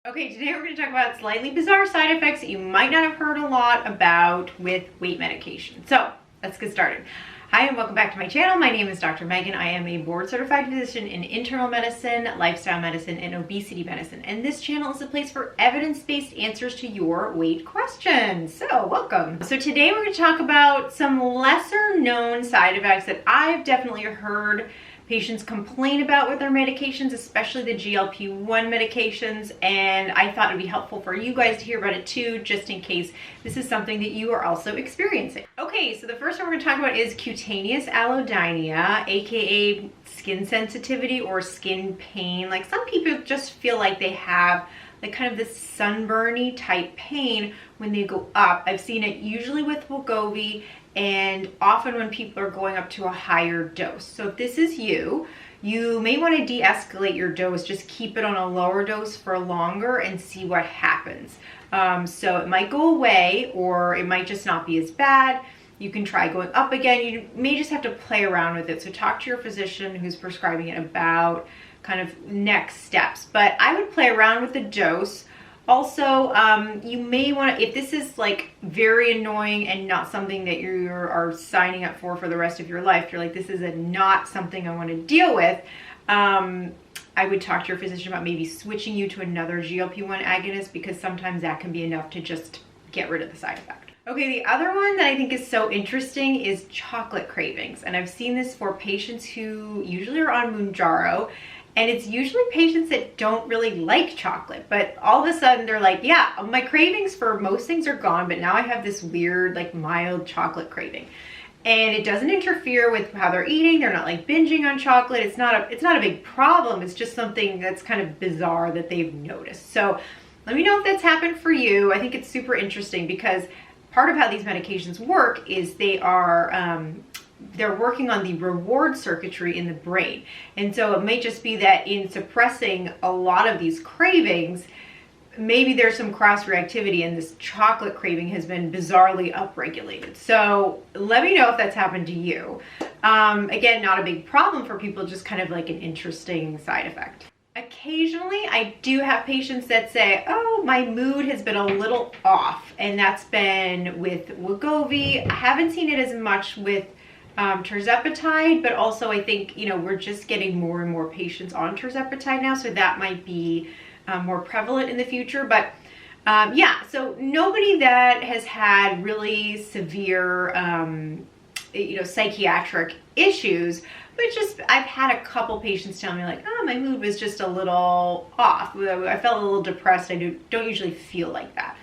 Okay, today we're going to talk about slightly bizarre side effects that you might not have heard a lot about with weight medication. So let's get started. Hi and welcome back to my channel. My name is Dr. Megan. I am a board certified physician in internal medicine, lifestyle medicine, and obesity medicine. And this channel is a place for evidence-based answers to your weight questions. So welcome. So today we're going to talk about some lesser known side effects that I've definitely heard patients complain about with their medications, especially the GLP-1 medications, and I thought it'd be helpful for you guys to hear about it too, just in case this is something that you are also experiencing. Okay, so the first one we're going to talk about is cutaneous allodynia, aka skin sensitivity or skin pain. Like some people just feel like they have like kind of this sunburny type pain when they go up. I've seen it usually with Wegovy and often when people are going up to a higher dose. So if this is you, you may want to de-escalate your dose, just keep it on a lower dose for longer and see what happens. So it might go away or it might just not be as bad. You can try going up again. You may just have to play around with it. So talk to your physician who's prescribing it about kind of next steps. But I would play around with the dose. Also, you may want to, if this is like very annoying and not something that you are signing up for the rest of your life, you're like, this is not something I want to deal with, I would talk to your physician about maybe switching you to another GLP-1 agonist, because sometimes that can be enough to just get rid of the side effect. Okay, the other one that I think is so interesting is chocolate cravings. And I've seen this for patients who usually are on Mounjaro. And it's usually patients that don't really like chocolate, but all of a sudden they're like, yeah, my cravings for most things are gone, but now I have this weird, like mild chocolate craving. And it doesn't interfere with how they're eating. They're not like binging on chocolate. It's not a big problem. It's just something that's kind of bizarre that they've noticed. So let me know if that's happened for you. I think it's super interesting because part of how these medications work is they're working on the reward circuitry in the brain. And so it may just be that in suppressing a lot of these cravings, maybe there's some cross reactivity and this chocolate craving has been bizarrely upregulated. So let me know if that's happened to you. Again, not a big problem for people, just kind of like an interesting side effect. Occasionally, I do have patients that say, oh, my mood has been a little off, and that's been with Wegovy. I haven't seen it as much with tirzepatide, but also I think, we're just getting more and more patients on tirzepatide now, so that might be more prevalent in the future. But yeah, so nobody that has had really severe, psychiatric issues, but just I've had a couple patients tell me like, oh, my mood was just a little off. I felt a little depressed. I don't usually feel like that.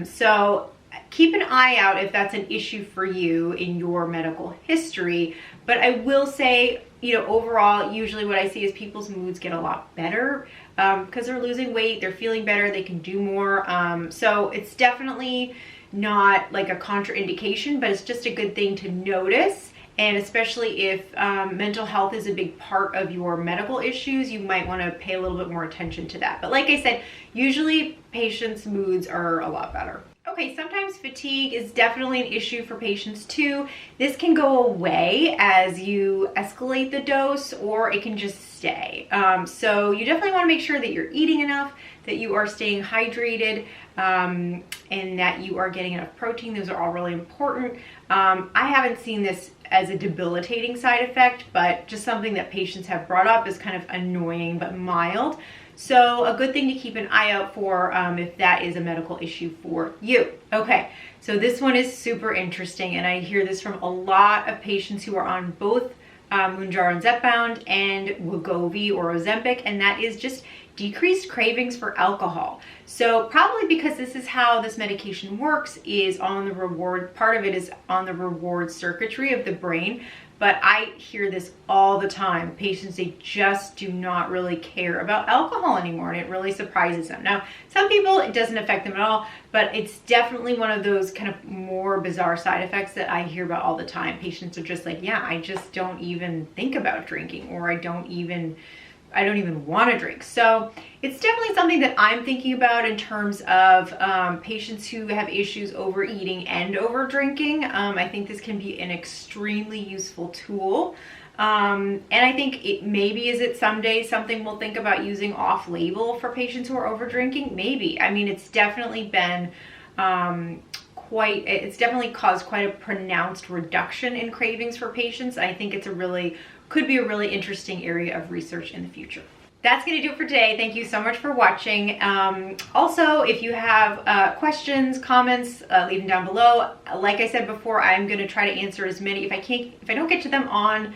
So keep an eye out if that's an issue for you in your medical history. But I will say, overall, usually what I see is people's moods get a lot better because they're losing weight, they're feeling better, they can do more. So it's definitely not like a contraindication, but it's just a good thing to notice. And especially if mental health is a big part of your medical issues, you might want to pay a little bit more attention to that. But like I said, usually patients' moods are a lot better. Okay, sometimes fatigue is definitely an issue for patients too. This can go away as you escalate the dose, or it can just stay. So you definitely want to make sure that you're eating enough, that you are staying hydrated, and that you are getting enough protein. Those are all really important. I haven't seen this as a debilitating side effect, but just something that patients have brought up is kind of annoying but mild. So a good thing to keep an eye out for if that is a medical issue for you. Okay, so this one is super interesting, and I hear this from a lot of patients who are on both Mounjaro and Zepbound and Wegovy or Ozempic, and that is just decreased cravings for alcohol. So probably because this is how this medication works, is on the reward, part of it is on the reward circuitry of the brain. But I hear this all the time. Patients, they just do not really care about alcohol anymore, and it really surprises them. Now, some people, it doesn't affect them at all, but it's definitely one of those kind of more bizarre side effects that I hear about all the time. Patients are just like, yeah, I just don't even think about drinking, or I don't even want to drink. So it's definitely something that I'm thinking about in terms of patients who have issues overeating and over drinking. I think this can be an extremely useful tool. And I think maybe is it someday something we'll think about using off-label for patients who are over drinking? Maybe. I mean, it's definitely been it's definitely caused quite a pronounced reduction in cravings for patients. I think it's could be a really interesting area of research in the future. That's going to do it for today. Thank you so much for watching. Also, if you have questions, comments, leave them down below. Like I said before, I'm going to try to answer as many. If I don't get to them on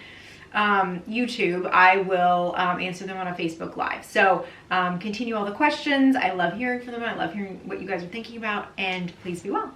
YouTube, I will answer them on a Facebook Live. So continue all the questions. I love hearing from them. I love hearing what you guys are thinking about, and please be well.